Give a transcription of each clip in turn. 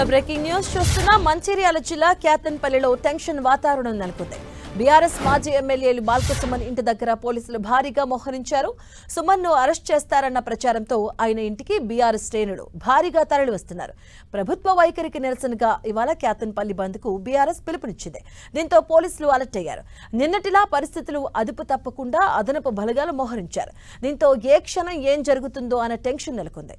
Breaking news చూస్తున్నా మంచిర్యాల జిల్లా క్యాతన్పల్లిలో tension వాతావరణం నెలకొంది. బీఆర్ఎస్ మాజీ ఎమ్మెల్యేలు బాల్క సుమన్ ఇంటి దగ్గర పోలీసులు భారీగా మోహరించారు. సుమన్ ను అరెస్ట్ చేస్తారన్న ప్రచారంతో ఆయన ఇంటికి బీఆర్ఎస్ శ్రేణులు భారీగా తరలి వస్తున్నారు. ప్రభుత్వ వైఖరికి నిరసనగా ఇవాళ క్యాతన్పల్లి బంద్ కు బీఆర్ఎస్ పిలుపునిచ్చింది. దీంతో పోలీసులు అలర్ట్ అయ్యారు. నిన్నటిలా పరిస్థితులు అదుపు తప్పకుండా అదనపు బలగాలు మోహరించారు. దీంతో ఏ క్షణం ఏం జరుగుతుందో అన్న టెన్షన్ నెలకొంది.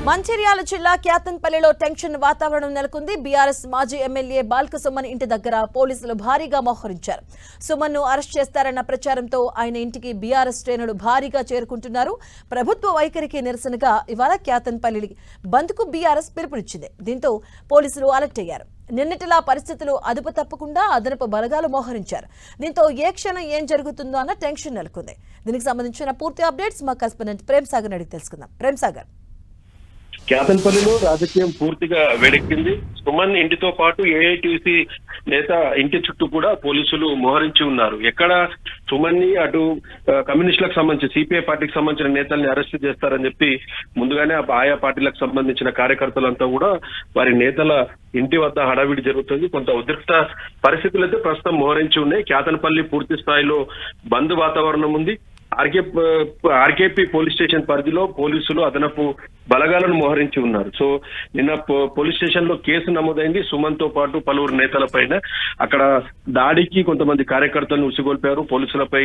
మంచిర్యాల జిల్లా క్యాతన్పల్లిలో టెన్షన్ వాతావరణం నెలకొంది. బీఆర్ఎస్ మాజీ ఎమ్మెల్యే బాల్క సుమన్ ఇంటి దగ్గర పోలీసులు భారీగా మోహరించారు. సుమన్ ను అరెస్ట్ చేస్తారన్న ప్రచారంతో ఆయన ఇంటికి బీఆర్ఎస్ శ్రేణులు భారీగా చేరుకుంటున్నారు. ప్రభుత్వ వైఖరికి నిరసనగా ఇవాళ క్యాతన్పల్లి బంద్ కు బీఆర్ఎస్ పిలుపునిచ్చింది. దీంతో పోలీసులు అలర్ట్ అయ్యారు. నిన్నటిలా పరిస్థితులు అదుపు తప్పకుండా అదనపు బలగాలు మోహరించారు. దీంతో ఏ క్షణం ఏం జరుగుతుందో అన్న టెన్షన్ నెలకొంది. దీనికి సంబంధించిన పూర్తి అప్డేట్స్ మా కరెస్పాండెంట్ ప్రేమ్ సాగర్ అడిగి తెలుసుకుందాం. ప్రేమ్ సాగర్, క్యాతన్పల్లిలో రాజకీయం పూర్తిగా వేడెక్కింది. సుమన్ ఇంటితో పాటు ఏఐటీసీ నేత ఇంటి చుట్టూ కూడా పోలీసులు మోహరించి ఉన్నారు. ఎక్కడ సుమన్ ని అటు కమ్యూనిస్టులకు సంబంధించి సిపిఐ పార్టీకి సంబంధించిన నేతల్ని అరెస్ట్ చేస్తారని చెప్పి ముందుగానే ఆయా పార్టీలకు సంబంధించిన కార్యకర్తలంతా కూడా వారి నేతల ఇంటి వద్ద హడావిడి జరుగుతుంది. కొంత ఉద్రిక్త పరిస్థితులు అయితే ప్రస్తుతం మోహరించి ఉన్నాయి. క్యాతన్పల్లి పూర్తి స్థాయిలో బంద్ వాతావరణం ఉంది. ఆర్కేపీ పోలీస్ స్టేషన్ పరిధిలో పోలీసులు అదనపు బలగాలను మోహరించి ఉన్నారు. సో నిన్న పోలీస్ స్టేషన్ లో కేసు నమోదైంది. సుమన్ తో పాటు పలువురు నేతల పైన అక్కడ దాడికి కొంతమంది కార్యకర్తలను ఉసిగొల్పారు. పోలీసులపై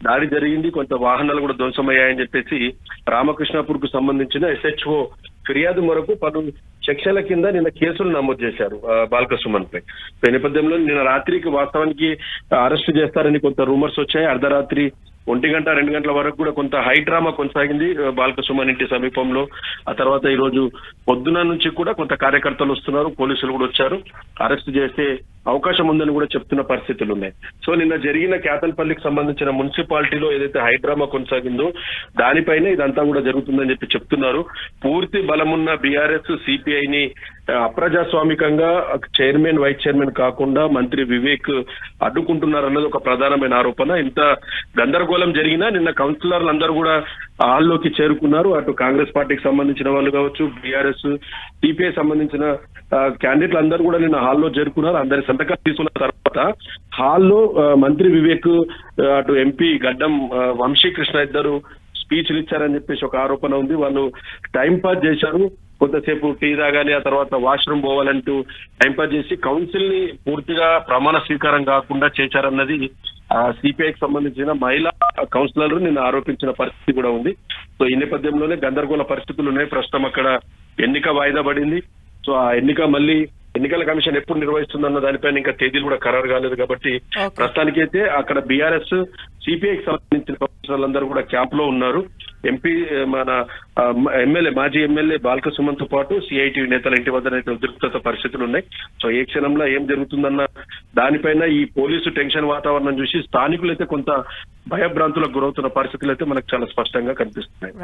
దాడి జరిగింది. కొంత వాహనాలు కూడా ధ్వంసమయ్యాయని చెప్పేసి రామకృష్ణాపూర్ కు సంబంధించిన SHO ఫిర్యాదు మేరకు పలు సెక్షన్ల కింద నిన్న కేసులు నమోదు చేశారు బాల్క సుమన్ పై. ఈ నేపథ్యంలో నిన్న రాత్రికి వాస్తవానికి అరెస్టు చేస్తారని కొంత రూమర్స్ వచ్చాయి. అర్ధరాత్రి 1 గంట 2 గంటల వరకు కూడా కొంత హై డ్రామా కొనసాగింది బాల్క సుమన్ ఇంటి సమీపంలో. ఆ తర్వాత ఈ రోజు పొద్దున నుంచి కూడా కొంత కార్యకర్తలు వస్తున్నారు, పోలీసులు కూడా వచ్చారు. అరెస్ట్ చేసే అవకాశం ఉందని కూడా చెప్తున్న పరిస్థితులు ఉన్నాయి. సో నిన్న జరిగిన క్యాతన్పల్లికి సంబంధించిన మున్సిపాలిటీలో ఏదైతే హై డ్రామా కొనసాగిందో దానిపైనే ఇదంతా కూడా జరుగుతుందని చెప్పి చెప్తున్నారు. పూర్తి బలమున్న బీఆర్ఎస్ సిపిఐని అప్రజాస్వామికంగా చైర్మన్ వైస్ చైర్మన్ కాకుండా మంత్రి వివేక్ అడ్డుకుంటున్నారన్నది ఒక ప్రధానమైన ఆరోపణ. ఇంత గందరగోళం జరిగినా నిన్న కౌన్సిలర్లు అందరూ కూడా హాల్లోకి చేరుకున్నారు. అటు కాంగ్రెస్ పార్టీకి సంబంధించిన వాళ్ళు కావచ్చు, బీఆర్ఎస్ సిపిఐ సంబంధించిన క్యాండిడేట్లు అందరూ కూడా నిన్న హాల్లో చేరుకున్నారు. అందరి సంతకాలు తీసుకున్న తర్వాత హాల్లో మంత్రి వివేక్ అటు ఎంపీ గడ్డం వంశీకృష్ణ ఇద్దరు స్పీచ్లు ఇచ్చారని చెప్పేసి ఒక ఆరోపణ ఉంది. వాళ్ళు టైం పాస్ చేశారు. కొంతసేపు టీ తాగాలి, ఆ తర్వాత వాష్రూమ్ పోవాలంటూ టైంపాస్ చేసి కౌన్సిల్ ని పూర్తిగా ప్రమాణ స్వీకారం కాకుండా చేశారన్నది సిపిఐకి సంబంధించిన మహిళా కౌన్సిలర్ నిన్న ఆరోపించిన పరిస్థితి కూడా ఉంది. సో ఈ నేపథ్యంలోనే గందరగోళ పరిస్థితులు ఉన్నాయి. ప్రస్తుతం అక్కడ ఎన్నిక వాయిదా పడింది. సో ఆ ఎన్నిక మళ్ళీ ఎన్నికల కమిషన్ ఎప్పుడు నిర్వహిస్తుందన్న దానిపైన ఇంకా తేదీలు కూడా ఖరారు కాలేదు. కాబట్టి ప్రస్తుతానికైతే అక్కడ బీఆర్ఎస్ సిపిఐకి సంబంధించిన కౌన్సిలర్లందరూ కూడా క్యాంప్ లో ఉన్నారు. ఎంపీ మన ఎమ్మెల్యే మాజీ ఎమ్మెల్యే బాల్క సుమన్ తో పాటు సిఐటి నేతల ఇంటి వద్దనైతే ఉద్రిక్తత పరిస్థితులు ఉన్నాయి. సో ఏ క్షణంలో ఏం జరుగుతుందన్న దానిపైన ఈ పోలీసు టెన్షన్ వాతావరణం చూసి స్థానికులు అయితే కొంత భయభ్రాంతులకు గురవుతున్న పరిస్థితులు అయితే మనకు చాలా స్పష్టంగా కనిపిస్తున్నాయి.